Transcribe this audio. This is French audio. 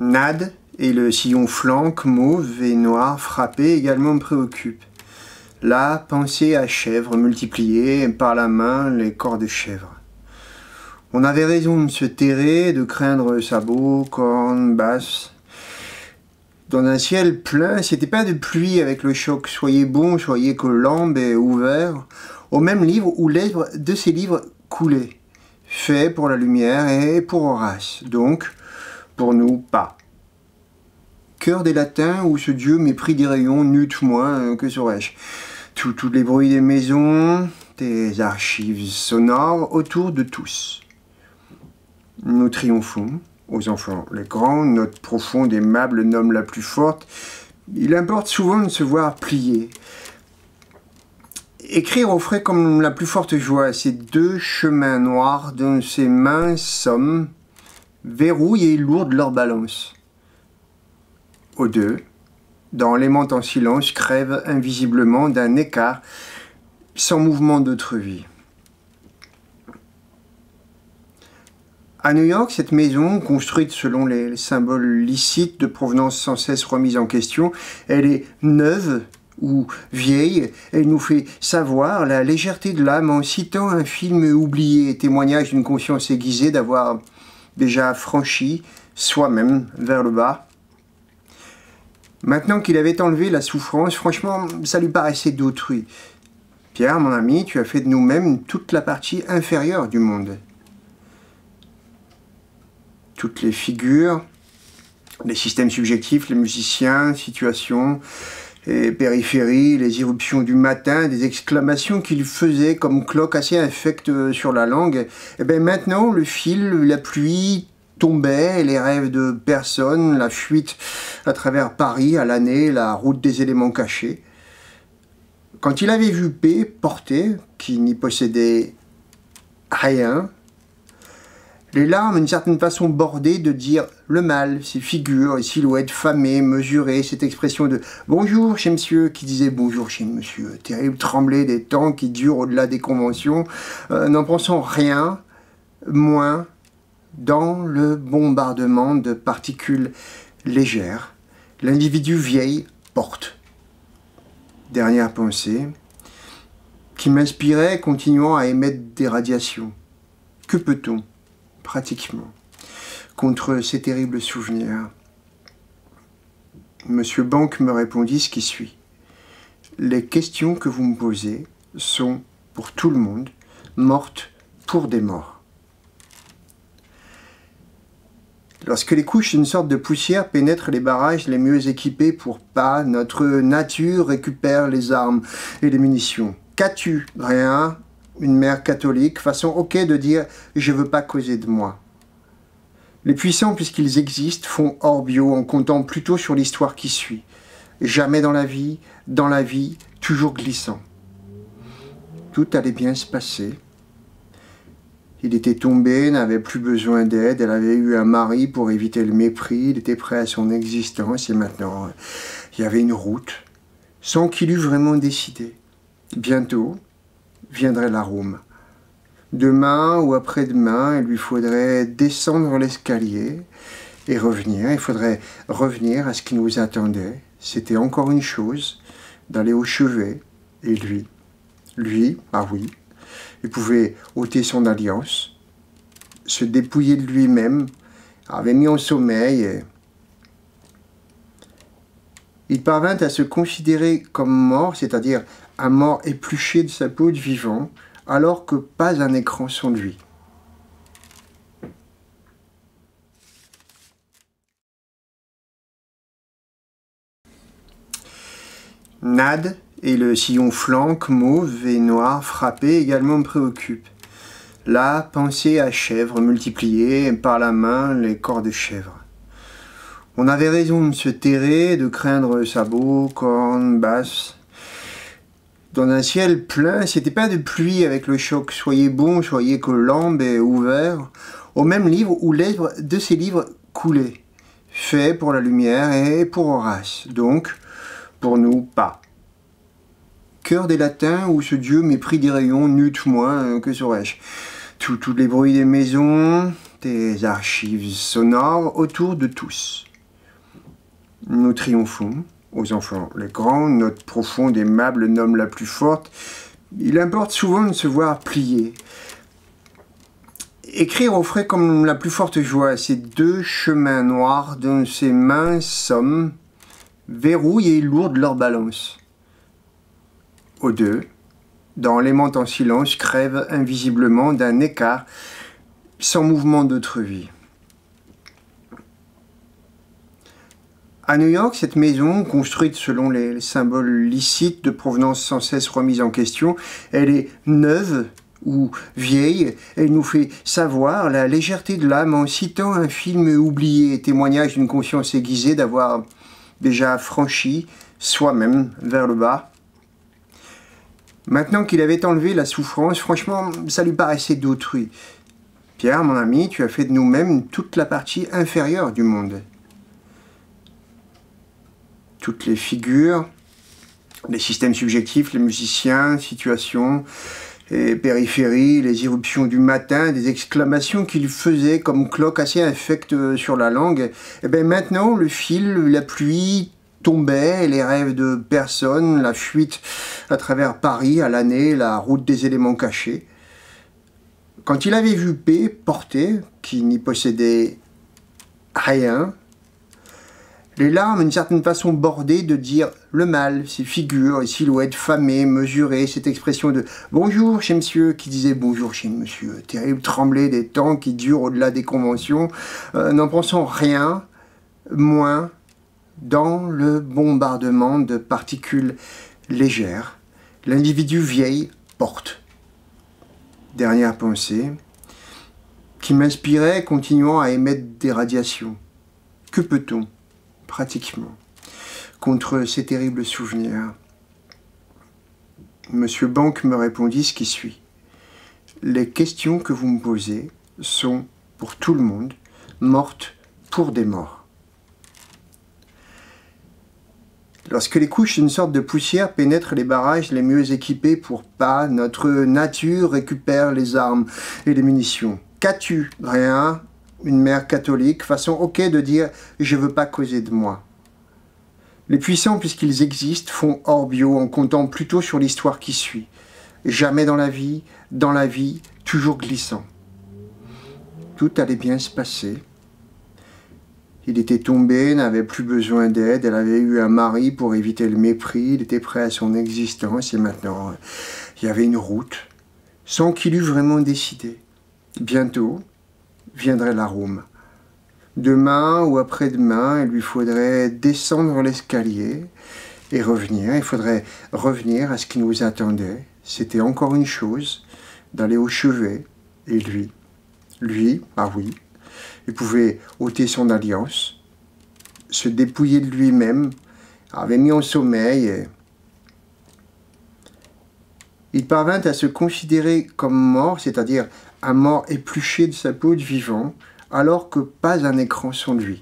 Nade et le sillon flanque mauve et noir frappé également me préoccupent. La pensée à chèvre multipliée par la main les corps de chèvre. On avait raison de se terrer, de craindre sabots, cornes, basses. Dans un ciel plein, c'était pas de pluie avec le choc. Soyez bons, soyez colombes et ouverts au même livre où l'œuvre de ces livres coulait. Fait pour la lumière et pour Horace, donc pour nous pas. Cœur des latins où ce Dieu mépris des rayons, n'eût moins que saurais-je. Tous les bruits des maisons, des archives sonores autour de tous. Nous triomphons, aux enfants les grands, note profonde aimable nomme la plus forte. Il importe souvent de se voir plier. Écrire offrait comme la plus forte joie ces deux chemins noirs dont ses mains sommes verrouillent et lourdent leur balance. Aux deux, dans l'aimant en silence, crèvent invisiblement d'un écart sans mouvement d'autre vie. À New York, cette maison, construite selon les symboles licites de provenance sans cesse remise en question, elle est neuve ou vieille. Elle nous fait savoir la légèreté de l'âme en citant un film oublié, témoignage d'une conscience aiguisée d'avoir déjà franchi soi-même vers le bas. Maintenant qu'il avait enlevé la souffrance, franchement, ça lui paraissait d'autrui. Pierre, mon ami, tu as fait de nous-mêmes toute la partie inférieure du monde. Toutes les figures, les systèmes subjectifs, les musiciens, situations, les périphéries, les irruptions du matin, des exclamations qu'il faisait comme cloques assez infectes sur la langue. Et bien maintenant, le fil, la pluie tombait, les rêves de personnes, la fuite à travers Paris à l'année, la route des éléments cachés. Quand il avait vu P porter, qui n'y possédait rien, les larmes, d'une certaine façon bordées de dire le mal, ces figures, les silhouettes famées, mesurées, cette expression de « bonjour chez monsieur » qui disait « bonjour chez monsieur », terrible tremblée des temps qui durent au-delà des conventions, n'en pensant rien, moins dans le bombardement de particules légères. L'individu vieil porte. Dernière pensée, qui m'inspirait continuant à émettre des radiations. Que peut-on pratiquement, contre ces terribles souvenirs? Monsieur Banque me répondit ce qui suit. Les questions que vous me posez sont, pour tout le monde, mortes pour des morts. Lorsque les couches d'une sorte de poussière pénètrent les barrages les mieux équipés pour pas, notre nature récupère les armes et les munitions. Qu'as-tu? Rien. Une mère catholique, façon ok de dire « je veux pas causer de moi ». Les puissants, puisqu'ils existent, font hors bio en comptant plutôt sur l'histoire qui suit. Jamais dans la vie, toujours glissant. Tout allait bien se passer. Il était tombé, n'avait plus besoin d'aide, elle avait eu un mari pour éviter le mépris, il était prêt à son existence et maintenant, il y avait une route, sans qu'il eût vraiment décidé. Bientôt viendrait l'arôme. Demain ou après-demain, il lui faudrait descendre l'escalier et revenir. Il faudrait revenir à ce qui nous attendait. C'était encore une chose, d'aller au chevet. Et lui, ah oui, il pouvait ôter son alliance, se dépouiller de lui-même, avait mis en sommeil et il parvint à se considérer comme mort, c'est-à-dire un mort épluché de sa peau de vivant, alors que pas un écran sans lui. Nade et le sillon flanque mauve et noir frappé également me préoccupent. La pensée à chèvre multipliée par la main les corps de chèvre. On avait raison de se terrer, de craindre sabots, cornes, basses. Dans un ciel plein, c'était pas de pluie avec le choc. Soyez bons, soyez colombes et ouverts au même livre où l'œuvre de ces livres coulait. Fait pour la lumière et pour Horace, donc pour nous pas. Cœur des latins où ce Dieu mépris des rayons, n'eût moins que saurais-je. Tous les bruits des maisons, des archives sonores autour de tous. Nous triomphons, aux enfants les grands, notre profonde, aimable nomme la plus forte. Il importe souvent de se voir plier. Écrire offrait comme la plus forte joie ces deux chemins noirs dont ses mains sommes verrouillent et lourdent leur balance. Aux deux, dans l'aimant en silence, crèvent invisiblement d'un écart sans mouvement d'autre vie. À New York, cette maison, construite selon les symboles licites de provenance sans cesse remise en question, elle est neuve ou vieille. Elle nous fait savoir la légèreté de l'âme en citant un film oublié, témoignage d'une conscience aiguisée d'avoir déjà franchi soi-même vers le bas. Maintenant qu'il avait enlevé la souffrance, franchement, ça lui paraissait d'autrui. Pierre, mon ami, tu as fait de nous-mêmes toute la partie inférieure du monde. Toutes les figures, les systèmes subjectifs, les musiciens, situations, les périphéries, les irruptions du matin, des exclamations qu'il faisait comme cloques assez infectes sur la langue. Et bien maintenant, le fil, la pluie tombait, les rêves de personne, la fuite à travers Paris à l'année, la route des éléments cachés. Quand il avait vu P porter, qui n'y possédait rien, les larmes, d'une certaine façon bordées de dire le mal, ces figures, les silhouettes famées, mesurées, cette expression de « bonjour chez monsieur » qui disait « bonjour chez monsieur », terrible tremblée des temps qui durent au-delà des conventions, n'en pensant rien, moins dans le bombardement de particules légères. L'individu vieil porte. Dernière pensée, qui m'inspirait continuant à émettre des radiations. Que peut-on pratiquement, contre ces terribles souvenirs? Monsieur Banque me répondit ce qui suit. Les questions que vous me posez sont, pour tout le monde, mortes pour des morts. Lorsque les couches d'une sorte de poussière pénètrent les barrages les mieux équipés pour pas, notre nature récupère les armes et les munitions. Qu'as-tu? Rien. Une mère catholique, façon ok de dire « je veux pas causer de moi ». Les puissants, puisqu'ils existent, font hors bio en comptant plutôt sur l'histoire qui suit. Jamais dans la vie, toujours glissant. Tout allait bien se passer. Il était tombé, n'avait plus besoin d'aide, elle avait eu un mari pour éviter le mépris, il était prêt à son existence et maintenant, il y avait une route, sans qu'il eût vraiment décidé. Bientôt, viendrait l'arôme. Demain ou après-demain, il lui faudrait descendre l'escalier et revenir. Il faudrait revenir à ce qui nous attendait. C'était encore une chose, d'aller au chevet. Et lui, ah oui, il pouvait ôter son alliance, se dépouiller de lui-même, avait mis en sommeil et il parvint à se considérer comme mort, c'est-à-dire un mort épluché de sa peau de vivant, alors que pas un écran sans lui.